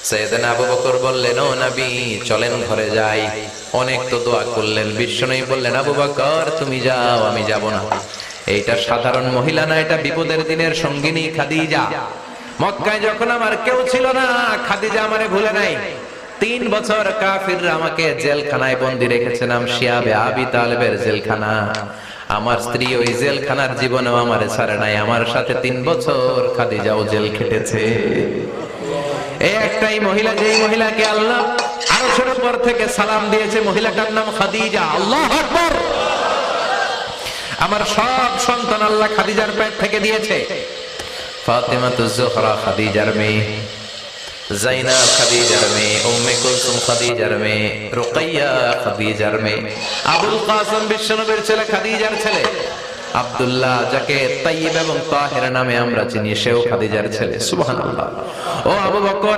সাইয়েদনা আবু বকর বললেন, ও নবী চলেন ঘরে যাই। অনেক তো দোয়া করলেন, বিশ্বনবী বললেন, আবু বকর তুমি যাও, আমি যাব না। এইটা সাধারণ মহিলা না, এটা বিপদের দিনের সঙ্গিনী খাদিজা। মক্কায় যখন আমার কেউ ছিল না, খাদিজা আমারে ভুলে নাই। 3 বছর কাফিররা আমাকে জেলখানায় বন্দী রেখেছিলাম, শিয়াবে আবি তালেবের জেলখানা। আমার স্ত্রী ওই জেলখানার জীবনেও আমারে ছাড়ে নাই, আমার সাথে 3 বছর খাদিজাও জেল খেটেছে। এই একটাই মহিলা, যেই মহিলাকে আল্লাহ আরশের উপর থেকে সালাম দিয়েছে, মহিলাটার নাম খাদিজা। আল্লাহু আকবার। আমার সব সন্তান আল্লাহ খাদিজার পেট থেকে দিয়েছে। ফাতিমাতুজ জোহরা খাদিজার মেয়ে, জাইনাব খাদিজার মেয়ে, উম্মে কুলসুম খাদিজার মেয়ে, রুকাইয়া খাদিজার মেয়ে, আবুল কাসেম বিশ্বনবীর ছেলে খাদিজার ছেলে, আব্দুল্লাহ যাকে তাইয়্যিব এবং তাহের নামে আমরা চিনি, সেও খাদিজার ছেলে। সুবহানাল্লাহ। ও আবু বকর